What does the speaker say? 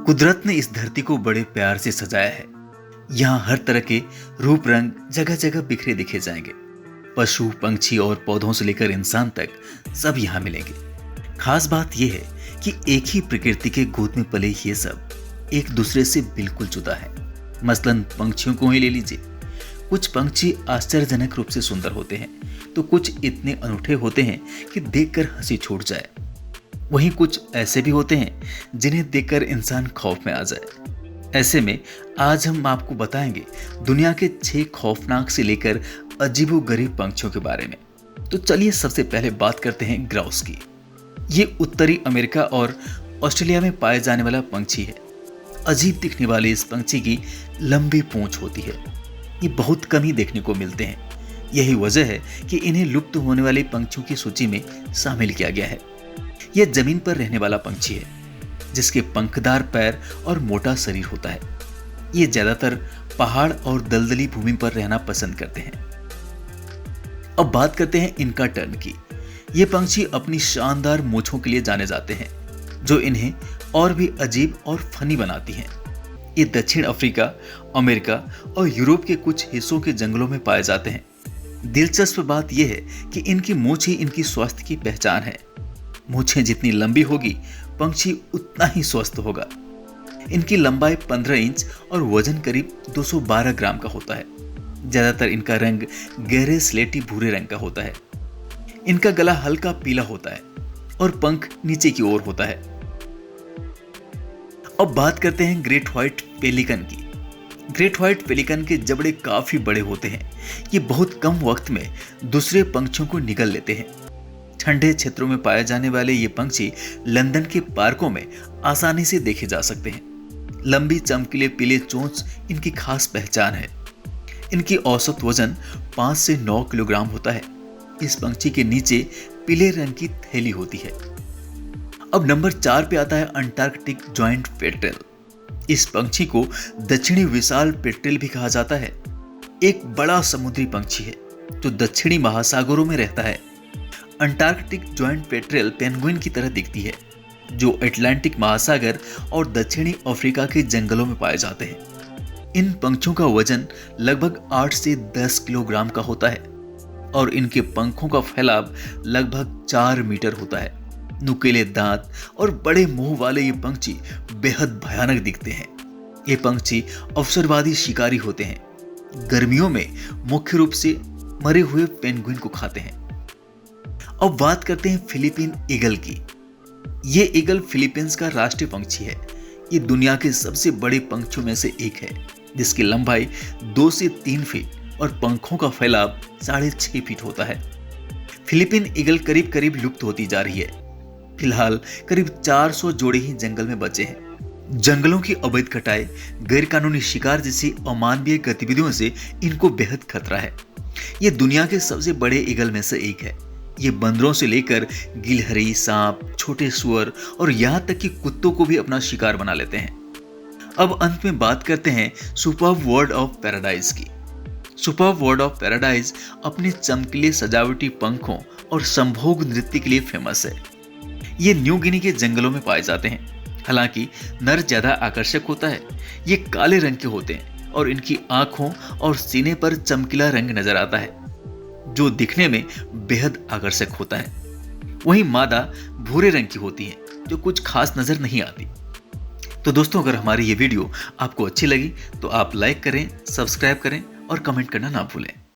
कुदरत ने इस धरती को बड़े प्यार से सजाया है। यहाँ हर तरह के रूप रंग जगह जगह बिखरे दिखे जाएंगे। पशु, पंछी और पौधों से लेकर इंसान तक सब यहाँ मिलेंगे। खास बात यह है कि एक ही प्रकृति के गोद में पले ये सब एक दूसरे से बिल्कुल जुदा है। मसलन पंछियों को ही ले लीजिए। कुछ पंछी आश्चर्यजनक रूप से सुंदर होते हैं, तो कुछ इतने अनूठे होते हैं कि देखकर हंसी छूट जाए। वहीं कुछ ऐसे भी होते हैं जिन्हें देखकर इंसान खौफ में आ जाए। ऐसे में आज हम आपको बताएंगे दुनिया के 6 खौफनाक से लेकर अजीबोगरीब पंछियों के बारे में। तो चलिए सबसे पहले बात करते हैं ग्राउस की। ये उत्तरी अमेरिका और ऑस्ट्रेलिया में पाए जाने वाला पंछी है। अजीब दिखने वाले इस पंछी की लंबी पूंछ होती है। ये बहुत कम ही देखने को मिलते हैं। यही वजह है कि इन्हें लुप्त होने वाले पंछियों की सूची में शामिल किया गया है। यह जमीन पर रहने वाला पंछी है जिसके पंखदार पैर और मोटा शरीर होता है। ये ज्यादातर पहाड़ और दलदली भूमि पर रहना पसंद करते हैं। अब बात करते हैं इनका टर्न की। ये पंछी अपनी शानदार मूंछों के लिए जाने जाते हैं जो इन्हें और भी अजीब और फनी बनाती हैं। ये दक्षिण अफ्रीका, अमेरिका और यूरोप के कुछ हिस्सों के जंगलों में पाए जाते हैं। दिलचस्प बात यह है कि इनकी मूंछ ही इनकी स्वास्थ्य की पहचान है। मूंछें जितनी लंबी होगी, पंछी उतना ही स्वस्थ होगा। इनकी लंबाई 15 इंच और वजन करीब 212 ग्राम का होता है। ज्यादातर इनका रंग गहरे स्लेटी भूरे रंग का होता है। इनका गला हल्का पीला होता है और पंख नीचे की ओर होता है। अब बात करते हैं ग्रेट व्हाइट पेलिकन की। ग्रेट व्हाइट पेलिकन के जबड़े काफी बड़े होते हैं। ये बहुत कम वक्त में दूसरे पंछियों को निगल लेते हैं। ठंडे क्षेत्रों में पाए जाने वाले ये पंछी लंदन के पार्कों में आसानी से देखे जा सकते हैं। लंबी चमकीले पीले चोंच इनकी खास पहचान है। इनकी औसत वजन 5 से 9 किलोग्राम होता है। इस पंछी के नीचे पीले रंग की थैली होती है। अब नंबर 4 पे आता है अंटार्कटिक जॉइंट पेट्रेल। इस पंछी को दक्षिणी विशाल पेट्रेल भी कहा जाता है। एक बड़ा समुद्री पंछी है जो दक्षिणी महासागरों में रहता है। अंटार्कटिक जॉइंट पेट्रेल पेंगुइन की तरह दिखती है जो अटलांटिक महासागर और दक्षिणी अफ्रीका के जंगलों में पाए जाते हैं। इन पंछियों का वजन लगभग 8 से 10 किलोग्राम का होता है और इनके पंखों का फैलाव लगभग 4 मीटर होता है। नुकीले दांत और बड़े मुंह वाले ये पंछी बेहद भयानक दिखते हैं। ये पंछी अवसरवादी शिकारी होते हैं। गर्मियों में मुख्य रूप से मरे हुए पेंगुइन को खाते हैं। अब बात करते हैं फिलीपीन ईगल की। ये ईगल फिलीपींस का राष्ट्रीय पंछी है। ये दुनिया के सबसे बड़े पंछियों में से एक है जिसकी लंबाई 2 से 3 फीट और पंखों का फैलाव 6.5 फीट होता है। फिलीपीन ईगल करीब करीब लुप्त होती जा रही है। फिलहाल करीब 400 जोड़े ही जंगल में बचे हैं। जंगलों की अवैध कटाई, गैरकानूनी शिकार जैसी अमानवीय गतिविधियों से इनको बेहद खतरा है। ये दुनिया के सबसे बड़े ईगल में से एक है। ये बंदरों से लेकर गिलहरी, सांप, छोटे सुअर और यहाँ तक कि कुत्तों को भी अपना शिकार बना लेते हैं। अब अंत में बात करते हैं सुपर्ब बर्ड ऑफ पैराडाइज की। सुपर्ब बर्ड ऑफ पैराडाइज अपने चमकीले सजावटी पंखों और संभोग नृत्य के लिए फेमस है। ये न्यू गिनी के जंगलों में पाए जाते हैं। हालांकि नर ज्यादा आकर्षक होता है। ये काले रंग के होते हैं और इनकी आंखों और सीने पर चमकीला रंग नजर आता है जो दिखने में बेहद आकर्षक होता है। वहीं मादा भूरे रंग की होती है जो कुछ खास नजर नहीं आती। तो दोस्तों, अगर हमारी ये वीडियो आपको अच्छी लगी तो आप लाइक करें, सब्सक्राइब करें और कमेंट करना ना भूलें।